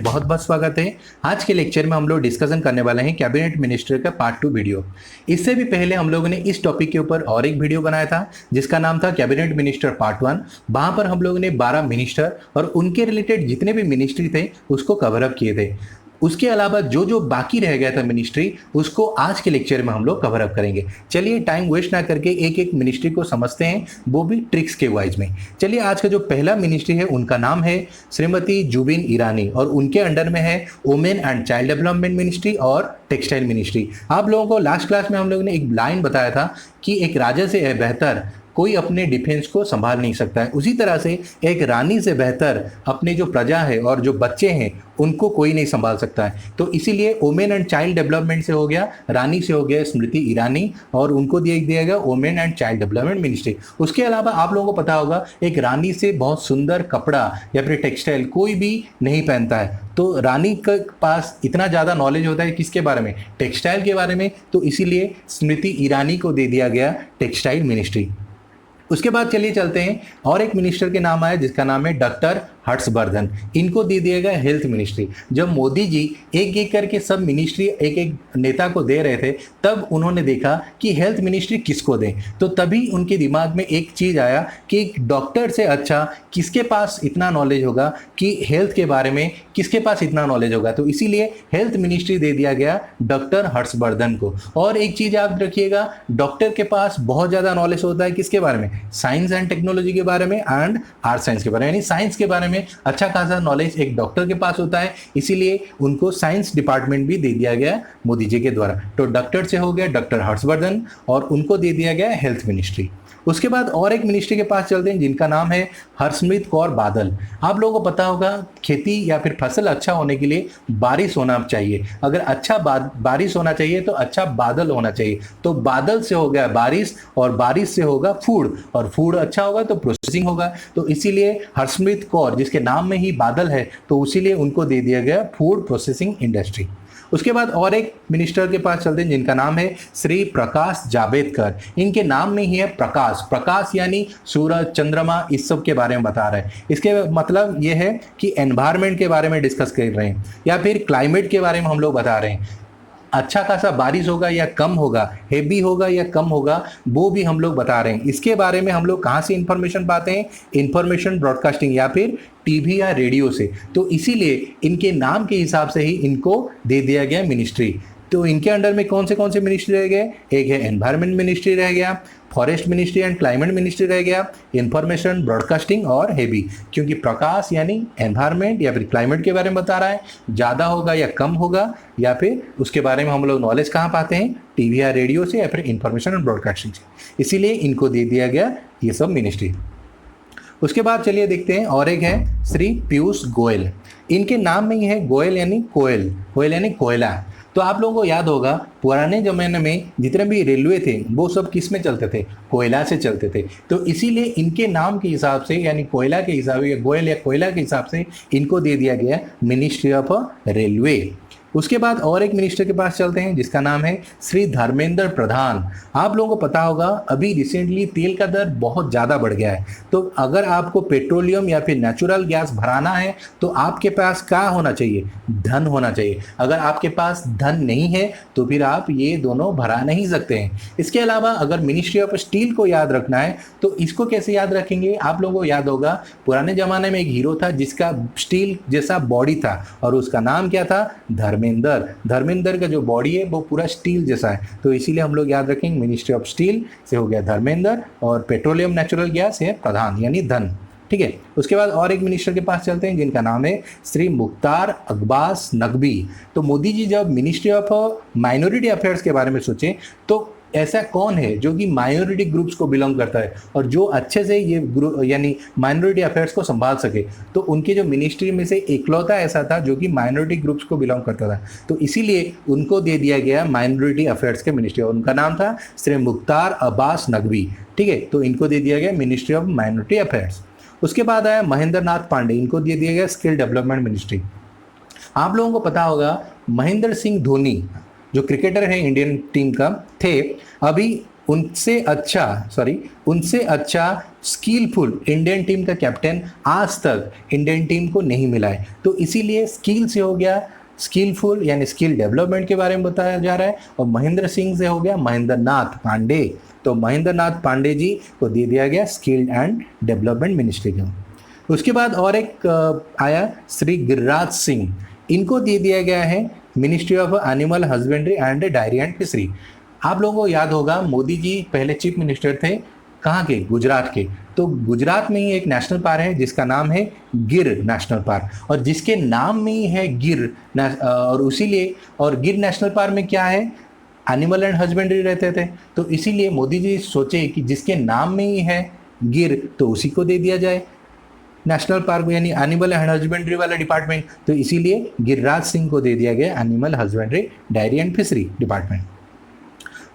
में बहुत बहुत स्वागत है। आज के लेक्चर में हम लोग डिस्कशन करने वाले हैं कैबिनेट मिनिस्टर का पार्ट 2 वीडियो। इससे भी पहले हम लोगों ने इस टॉपिक के ऊपर और एक वीडियो बनाया था जिसका नाम था कैबिनेट मिनिस्टर पार्ट 1। वहां पर हम लोगों ने 12 मिनिस्टर और उनके रिलेटेड जितने भी मिनिस्ट्री थे उसको कवर अप किए थे। उसके अलावा जो जो बाकी रह गया था मिनिस्ट्री, उसको आज के लेक्चर में हम लोग कवर अप करेंगे। चलिए टाइम वेस्ट ना करके एक एक मिनिस्ट्री को समझते हैं, वो भी ट्रिक्स के वाइज में। चलिए आज का जो पहला मिनिस्ट्री है उनका नाम है श्रीमती जुबिन ईरानी और उनके अंडर में है women and child development ministry और टेक्सटाइल मिनिस्ट्री। आप लोगों को लास्ट क्लास में हम लोगों ने एक लाइन बताया था कि एक राजा से बेहतर कोई अपने डिफेंस को संभाल नहीं सकता है, उसी तरह से एक रानी से बेहतर अपने जो प्रजा है और जो बच्चे हैं उनको कोई नहीं संभाल सकता है। तो इसीलिए वुमेन एंड चाइल्ड डेवलपमेंट से हो गया रानी, से हो गया स्मृति ईरानी और उनको दिया गया women and child development ministry. उसके अलावा आप लोगों को पता होगा एक रानी से बहुत सुंदर कपड़ा या फिर टेक्सटाइल कोई भी नहीं पहनता है, तो रानी के पास इतना ज़्यादा नॉलेज होता है किसके बारे में, टेक्सटाइल के बारे में, तो इसीलिए स्मृति ईरानी को दे दिया गया टेक्सटाइल मिनिस्ट्री। उसके बाद चलिए चलते हैं और एक मिनिस्टर के नाम आया जिसका नाम है डॉक्टर हर्षवर्धन। इनको दे दिया गया हेल्थ मिनिस्ट्री। जब मोदी जी एक एक करके सब मिनिस्ट्री एक एक नेता को दे रहे थे तब उन्होंने देखा कि हेल्थ मिनिस्ट्री किसको दें, तो तभी उनके दिमाग में एक चीज़ आया कि एक डॉक्टर से अच्छा किसके पास इतना नॉलेज होगा कि हेल्थ के बारे में किसके पास इतना नॉलेज होगा, तो इसीलिए हेल्थ मिनिस्ट्री दे दिया गया डॉक्टर हर्षवर्धन को। और एक चीज़ याद रखिएगा, डॉक्टर के पास बहुत ज़्यादा नॉलेज होता है किसके बारे में, साइंस एंड टेक्नोलॉजी के बारे में एंड आर्ट साइंस के बारे में, यानी साइंस के बारे में अच्छा खासा नॉलेज एक डॉक्टर के पास होता है, इसीलिए उनको साइंस डिपार्टमेंट भी दे दिया गया मोदी जी के द्वारा। तो डॉक्टर से हो गया डॉक्टर हर्षवर्धन और उनको दे दिया गया हेल्थ मिनिस्ट्री। उसके बाद और एक मिनिस्ट्री के पास चलते हैं जिनका नाम है हरसिमरत कौर बादल। आप लोगों को पता होगा खेती या फिर फसल अच्छा होने के लिए बारिश होना चाहिए, अगर अच्छा बारिश होना चाहिए तो अच्छा बादल होना चाहिए, तो बादल से हो गया बारिश और बारिश से होगा फूड और फूड अच्छा होगा तो प्रोसेसिंग होगा, तो इसीलिए हरसिमरत कौर जिसके नाम में ही बादल है तो इसीलिए उनको दे दिया गया फूड प्रोसेसिंग इंडस्ट्री। उसके बाद और एक मिनिस्टर के पास चलते हैं जिनका नाम है श्री प्रकाश जावड़ेकर। इनके नाम में ही है प्रकाश, प्रकाश यानी सूरज चंद्रमा इस सब के बारे में बता रहे हैं। इसके मतलब ये है कि एनवायरनमेंट के बारे में डिस्कस कर रहे हैं या फिर क्लाइमेट के बारे में हम लोग बता रहे हैं। अच्छा खासा बारिश होगा या कम होगा, हेवी होगा या कम होगा, वो भी हम लोग बता रहे हैं। इसके बारे में हम लोग कहाँ से इंफॉर्मेशन पाते हैं, इंफॉर्मेशन ब्रॉडकास्टिंग या फिर टीवी या रेडियो से, तो इसीलिए इनके नाम के हिसाब से ही इनको दे दिया गया मिनिस्ट्री। तो इनके अंडर में कौन से मिनिस्ट्री रह गए, एक है एनवायरनमेंट मिनिस्ट्री रह गया, forest ministry and climate ministry रह गया, इंफॉर्मेशन ब्रॉडकास्टिंग और हेवी, क्योंकि प्रकाश यानी एनवायरनमेंट या फिर क्लाइमेट के बारे में बता रहा है, ज़्यादा होगा या कम होगा या फिर उसके बारे में हम लोग नॉलेज कहाँ पाते हैं, टीवी या रेडियो से या फिर इंफॉर्मेशन एंड ब्रॉडकास्टिंग से, इसीलिए इनको दे दिया गया ये सब मिनिस्ट्री। उसके बाद चलिए देखते हैं और एक है श्री पीयूष गोयल। इनके नाम में ही है गोयल यानी कोयल, कोयल यानी कोयला। तो आप लोगों को याद होगा पुराने ज़माने में जितने भी रेलवे थे वो सब किस में चलते थे, कोयला से चलते थे, तो इसीलिए इनके नाम के हिसाब से यानी कोयला के हिसाब से, गोयल या कोयला के हिसाब से इनको दे दिया गया मिनिस्ट्री ऑफ रेलवे। उसके बाद और एक मिनिस्टर के पास चलते हैं जिसका नाम है श्री धर्मेंद्र प्रधान। आप लोगों को पता होगा अभी रिसेंटली तेल का दर बहुत ज़्यादा बढ़ गया है, तो अगर आपको पेट्रोलियम या फिर नेचुरल गैस भराना है तो आपके पास क्या होना चाहिए, धन होना चाहिए। अगर आपके पास धन नहीं है तो फिर आप ये दोनों भरा नहीं सकते हैं। इसके अलावा अगर मिनिस्ट्री ऑफ स्टील को याद रखना है तो इसको कैसे याद रखेंगे, आप लोगों को याद होगा पुराने ज़माने में एक हीरो था जिसका स्टील जैसा बॉडी था और उसका नाम क्या था, धर्मेंद्र का जो बॉडी है वो पूरा स्टील जैसा है, तो इसीलिए हम लोग याद रखेंगे मिनिस्ट्री ऑफ स्टील से हो गया धर्मेंद्र और पेट्रोलियम नेचुरल गैस है प्रधान यानी धन। ठीक है, उसके बाद और एक मिनिस्टर के पास चलते हैं जिनका नाम है श्री मुख्तार अब्बास नकवी। तो मोदी जी जब मिनिस्ट्री ऑफ माइनॉरिटी अफेयर्स के बारे में सोचें तो ऐसा कौन है जो कि माइनॉरिटी ग्रुप्स को बिलोंग करता है और जो अच्छे से ये ग्रुप यानी माइनॉरिटी अफेयर्स को संभाल सके, तो उनके जो मिनिस्ट्री में से इकलौता ऐसा था जो कि माइनॉरिटी ग्रुप्स को बिलोंग करता था, तो इसीलिए उनको दे दिया गया माइनॉरिटी अफेयर्स के मिनिस्ट्री और उनका नाम था श्री मुख्तार अब्बास नकवी। ठीक है, तो इनको दे दिया गया मिनिस्ट्री ऑफ माइनॉरिटी अफेयर्स। उसके बाद आया महेंद्र नाथ पांडे, इनको दे दिया गया स्किल डेवलपमेंट मिनिस्ट्री। आप लोगों को पता होगा महेंद्र सिंह धोनी जो क्रिकेटर है इंडियन टीम का थे, अभी उनसे अच्छा स्किलफुल इंडियन टीम का कैप्टन आज तक इंडियन टीम को नहीं मिला है। तो इसीलिए स्किल से हो गया स्किलफुल, यानी स्किल डेवलपमेंट के बारे में बताया जा रहा है। और महेंद्र सिंह से हो गया महेंद्र नाथ पांडे। तो महेंद्र नाथ पांडे जी को दे दिया गया स्किल एंड डेवलपमेंट मिनिस्ट्री का। उसके बाद और एक आया श्री गिरिराज सिंह, इनको दे दिया गया है ministry of animal husbandry and diary and fishery. आप लोगों को याद होगा मोदी जी पहले चीफ मिनिस्टर थे कहाँ के, गुजरात के। तो गुजरात में ही एक नेशनल पार्क है जिसका नाम है गिर नेशनल पार्क, और जिसके नाम में ही है गिर और उसीलिए, और गिर नेशनल पार्क में क्या है, एनिमल एंड हस्बेंड्री रहते थे। तो इसीलिए मोदी जी सोचे कि जिसके नाम में ही है गिर तो उसी को दे दिया जाए नेशनल पार्क, यानी एनिमल एंड हस्बेंड्री वाला डिपार्टमेंट। तो इसीलिए गिरिराज सिंह को दे दिया गया animal husbandry diary and fishery department.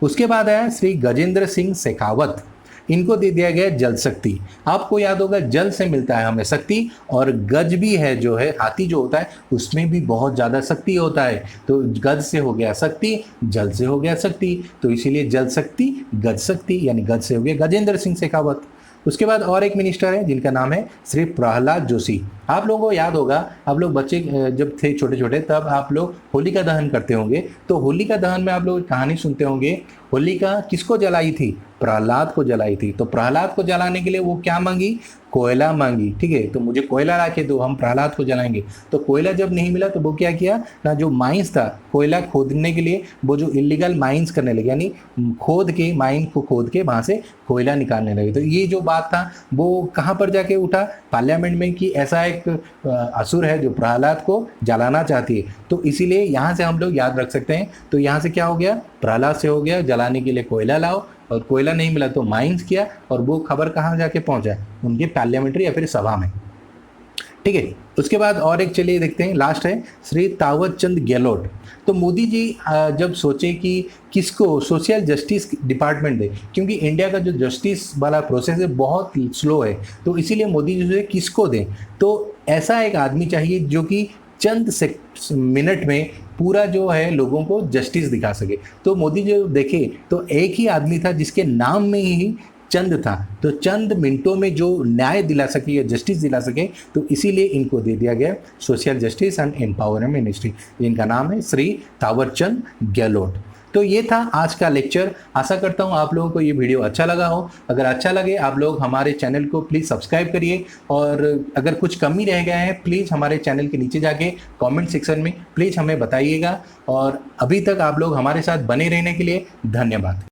उसके बाद आया श्री गजेंद्र सिंह शेखावत, इनको दे दिया गया जल शक्ति। आपको याद होगा जल से मिलता है हमें शक्ति, और गज भी है जो है हाथी जो होता है उसमें भी बहुत ज़्यादा शक्ति होता है। तो गज से हो गया शक्ति, जल से हो गया शक्ति, तो इसीलिए जल शक्ति गज शक्ति, यानी गज से हो गया गजेंद्र सिंह शेखावत। उसके बाद और एक मिनिस्टर है जिनका नाम है श्री प्रहलाद जोशी। आप लोगों को याद होगा, आप लोग बच्चे जब थे छोटे छोटे तब आप लोग होलिका दहन करते होंगे। तो होलिका दहन में आप लोग कहानी सुनते होंगे, होलिका किसको जलाई थी, प्रहलाद को जलाई थी। तो प्रहलाद को जलाने के लिए वो क्या मांगी, कोयला मांगी। ठीक है, तो मुझे कोयला ला के दो, हम प्रहलाद को जलाएंगे। तो कोयला जब नहीं मिला तो वो क्या किया ना, जो माइंस था कोयला खोदने के लिए, वो जो इलीगल माइंस करने लगे, यानी खोद के माइन को खोद के वहाँ से कोयला निकालने लगे। तो ये जो बात था वो कहाँ पर जाके उठा, पार्लियामेंट में, कि ऐसा एक असुर है जो प्रहलाद को जलाना चाहती है। तो इसीलिए यहाँ से हम लोग याद रख सकते हैं। तो यहाँ से क्या हो गया, प्रहलाद से हो गया जलाने के लिए कोयला लाओ, और कोयला नहीं मिला तो माइंस किया, और वो खबर कहाँ जाके पहुंचा, उनके पार्लियामेंट्री या फिर सभा में। ठीक है, उसके बाद और एक चलिए देखते हैं, लास्ट है श्री तावर चंद गहलोत। तो मोदी जी जब सोचे कि किसको सोशल जस्टिस डिपार्टमेंट दे, क्योंकि इंडिया का जो जस्टिस वाला प्रोसेस है बहुत स्लो है, तो इसीलिए मोदी जी से किसको दें, तो ऐसा एक आदमी चाहिए जो कि चंद मिनट में पूरा जो है लोगों को जस्टिस दिखा सके। तो मोदी जी देखे तो एक ही आदमी था जिसके नाम में ही चंद था, तो चंद मिनटों में जो न्याय दिला सके या जस्टिस दिला सके, तो इसीलिए इनको दे दिया गया social justice and empowerment ministry. इनका नाम है श्री तावरचंद गहलोत। तो ये था आज का लेक्चर। आशा करता हूँ आप लोगों को ये वीडियो अच्छा लगा हो। अगर अच्छा लगे आप लोग हमारे चैनल को प्लीज़ सब्सक्राइब करिए, और अगर कुछ कमी रह गया है प्लीज़ हमारे चैनल के नीचे जाके कमेंट सेक्शन में प्लीज़ हमें बताइएगा। और अभी तक आप लोग हमारे साथ बने रहने के लिए धन्यवाद।